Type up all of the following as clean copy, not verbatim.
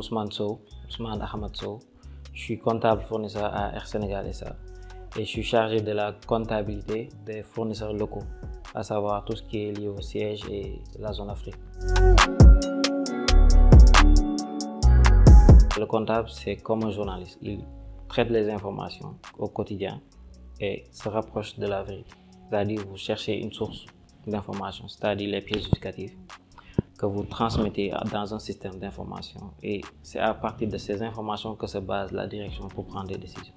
Ousmane Ahmad Sow. Je suis comptable fournisseur à Air Sénégal SA et je suis chargé de la comptabilité des fournisseurs locaux, à savoir tout ce qui est lié au siège et la zone Afrique. Le comptable, c'est comme un journaliste. Il traite les informations au quotidien et se rapproche de la vérité. C'est-à-dire vous cherchez une source d'information, c'est-à-dire les pièces justificatives que vous transmettez dans un système d'information et c'est à partir de ces informations que se base la direction pour prendre des décisions.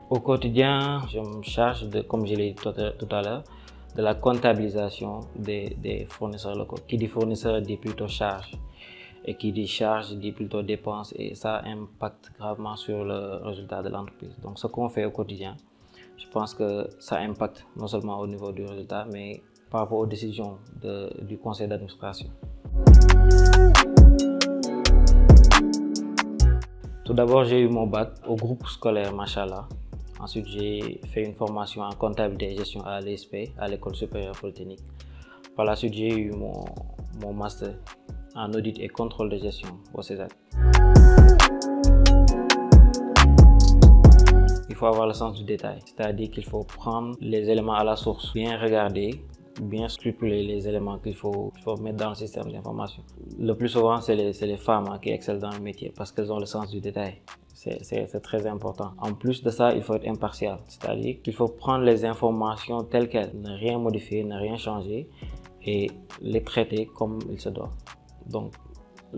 Au quotidien, je me charge de, comme je l'ai dit tout à l'heure, de la comptabilisation des fournisseurs locaux. Qui dit fournisseur dit plutôt charge et qui dit charge dit plutôt dépenses et ça impacte gravement sur le résultat de l'entreprise. Donc ce qu'on fait au quotidien, je pense que ça impacte non seulement au niveau du résultat, mais par rapport aux décisions du conseil d'administration. Tout d'abord, j'ai eu mon bac au groupe scolaire Machallah. Ensuite, j'ai fait une formation en comptabilité et gestion à l'ESP, à l'École supérieure polytechnique. Par la suite, j'ai eu mon master en audit et contrôle de gestion au CESAC. Il faut avoir le sens du détail, c'est-à-dire qu'il faut prendre les éléments à la source, bien regarder, bien scrupuler les éléments qu'il faut mettre dans le système d'information. Le plus souvent, c'est les femmes qui excellent dans le métier parce qu'elles ont le sens du détail. C'est très important. En plus de ça, il faut être impartial, c'est-à-dire qu'il faut prendre les informations telles quelles, ne rien modifier, ne rien changer et les traiter comme il se doit. Donc,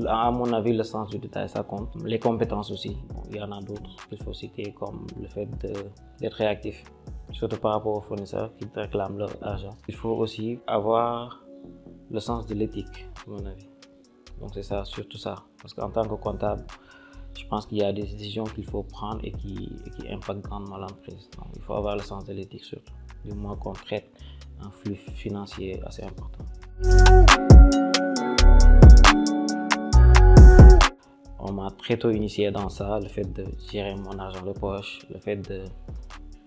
à mon avis, le sens du détail, ça compte. Les compétences aussi, il y en a d'autres qu'il faut citer comme le fait d'être réactif, surtout par rapport aux fournisseurs qui réclament leur argent. Il faut aussi avoir le sens de l'éthique, à mon avis. Donc c'est ça, surtout ça. Parce qu'en tant que comptable, je pense qu'il y a des décisions qu'il faut prendre et qui impactent grandement l'entreprise. Donc il faut avoir le sens de l'éthique surtout, du moins qu'on traite un flux financier assez important. On m'a très tôt initié dans ça, le fait de gérer mon argent de poche, le fait de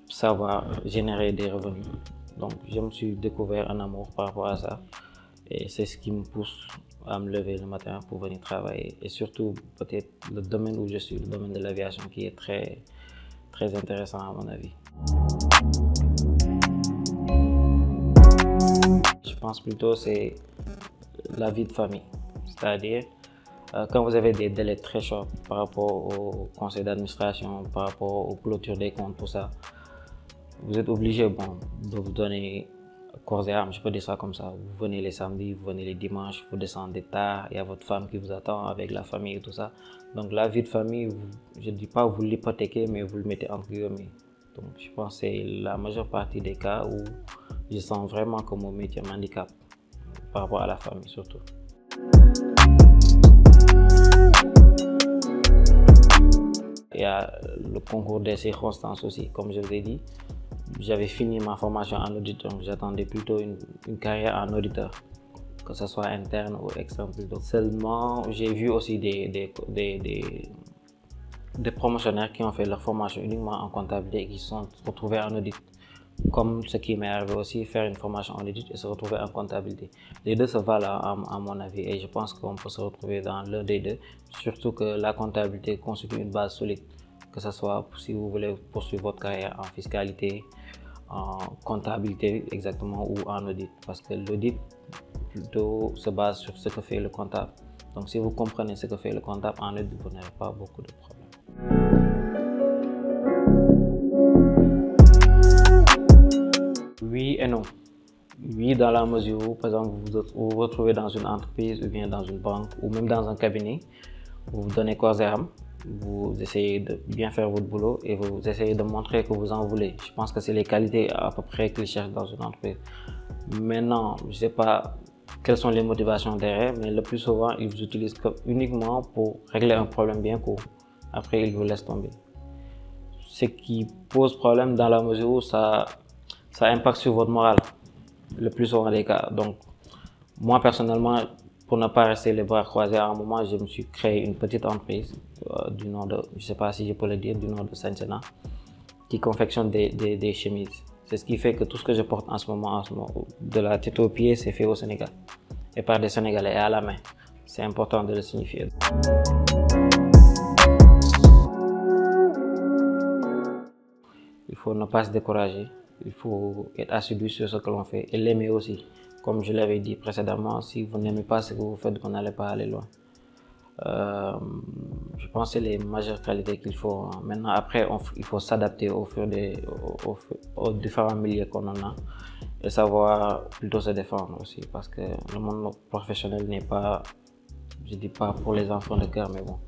savoir générer des revenus. Donc je me suis découvert un amour par rapport à ça et c'est ce qui me pousse à me lever le matin pour venir travailler et surtout peut-être le domaine où je suis, le domaine de l'aviation qui est très, très intéressant à mon avis. Je pense plutôt c'est la vie de famille, c'est-à-dire quand vous avez des délais très shorts par rapport au conseil d'administration, par rapport aux clôtures des comptes, tout ça, vous êtes obligé de vous donner corps et âme, je peux dire ça comme ça. Vous venez les samedis, vous venez les dimanches, vous descendez tard, il y a votre femme qui vous attend avec la famille et tout ça. Donc la vie de famille, je ne dis pas vous l'hypothéquez, mais vous le mettez entre guillemets. Donc je pense que c'est la majeure partie des cas où je sens vraiment que mon métier m'handicape par rapport à la famille surtout. Il y a le concours des circonstances aussi, comme je vous ai dit. J'avais fini ma formation en audit, donc j'attendais plutôt une carrière en auditeur, que ce soit interne ou externe plutôt. Seulement, j'ai vu aussi des promotionnaires qui ont fait leur formation uniquement en comptabilité et qui se sont retrouvés en audit. Comme ce qui m'est arrivé aussi, faire une formation en audit et se retrouver en comptabilité. Les deux se valent à mon avis et je pense qu'on peut se retrouver dans l'un des deux, surtout que la comptabilité constitue une base solide, que ce soit si vous voulez poursuivre votre carrière en fiscalité, en comptabilité exactement ou en audit, parce que l'audit plutôt se base sur ce que fait le comptable. Donc si vous comprenez ce que fait le comptable en audit, vous n'avez pas beaucoup de problèmes. Oui et non. Oui, dans la mesure où, par exemple, vous vous retrouvez dans une entreprise ou bien dans une banque ou même dans un cabinet, vous vous donnez corps et âme, vous essayez de bien faire votre boulot et vous essayez de montrer que vous en voulez. Je pense que c'est les qualités à peu près qu'ils cherchent dans une entreprise. Maintenant, je ne sais pas quelles sont les motivations derrière, mais le plus souvent, ils vous utilisent uniquement pour régler un problème bien court. Après, ils vous laissent tomber. Ce qui pose problème dans la mesure où ça impacte sur votre morale, le plus souvent des cas. Donc, moi personnellement, pour ne pas rester les bras croisés, à un moment, je me suis créé une petite entreprise du nom de, je ne sais pas si je peux le dire, du nom de Sensena, qui confectionne des chemises. C'est ce qui fait que tout ce que je porte en ce moment, de la tête aux pieds, c'est fait au Sénégal. et par des Sénégalais et à la main. C'est important de le signifier. Il faut ne pas se décourager, il faut être assidu sur ce que l'on fait et l'aimer aussi. Comme je l'avais dit précédemment, si vous n'aimez pas ce que vous faites, vous n'allez pas aller loin. Je pense que c'est les majeures qualités qu'il faut. Maintenant, après, il faut s'adapter aux différents milieux qu'on en a et savoir plutôt se défendre aussi, parce que le monde professionnel n'est pas, je dis pas pour les enfants de cœur, mais bon,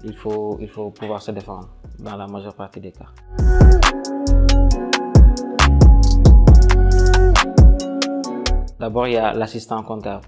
il faut pouvoir se défendre dans la majeure partie des cas. D'abord, il y a l'assistant comptable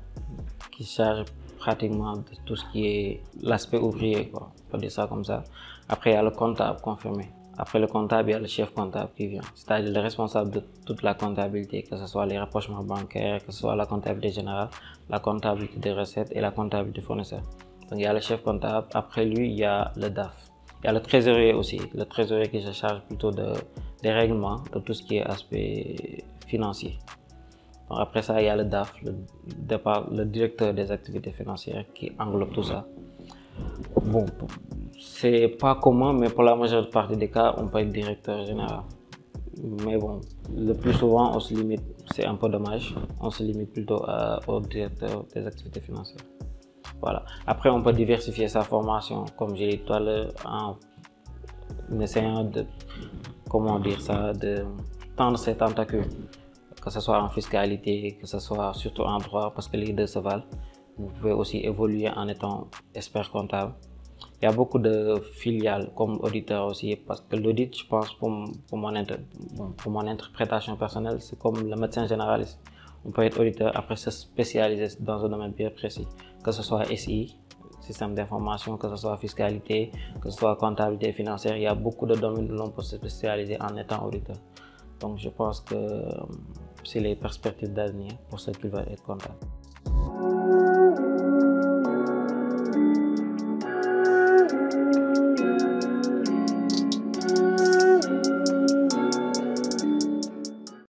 qui charge pratiquement de tout ce qui est l'aspect ouvrier, quoi. On peut dire ça comme ça. Après, il y a le comptable confirmé. Après le comptable, il y a le chef comptable qui vient, c'est-à-dire le responsable de toute la comptabilité, que ce soit les rapprochements bancaires, que ce soit la comptabilité générale, la comptabilité des recettes et la comptabilité fournisseur. Donc il y a le chef comptable, après lui, il y a le DAF. Il y a le trésorier aussi, le trésorier qui se charge plutôt des règlements, de tout ce qui est aspect financier. Donc après ça, il y a le DAF, le directeur des activités financières qui englobe tout ça. Bon, c'est pas commun, mais pour la majeure partie des cas, on peut être directeur général. Mais bon, le plus souvent, on se limite, c'est un peu dommage, on se limite plutôt au directeur des activités financières. Voilà. Après, on peut diversifier sa formation, comme j'ai dit tout à l'heure, en essayant de, comment dire ça, de tendre ses tentacules, que ce soit en fiscalité, que ce soit surtout en droit, parce que les deux se valent. Vous pouvez aussi évoluer en étant expert comptable. Il y a beaucoup de filiales comme auditeur aussi, parce que l'audit, je pense, pour mon interprétation personnelle, c'est comme le médecin généraliste. On peut être auditeur, après se spécialiser dans un domaine bien précis, que ce soit SI, système d'information, que ce soit fiscalité, que ce soit comptabilité financière. Il y a beaucoup de domaines où l'on peut se spécialiser en étant auditeur. Donc je pense que c'est les perspectives d'avenir pour ceux qui veulent être comptables.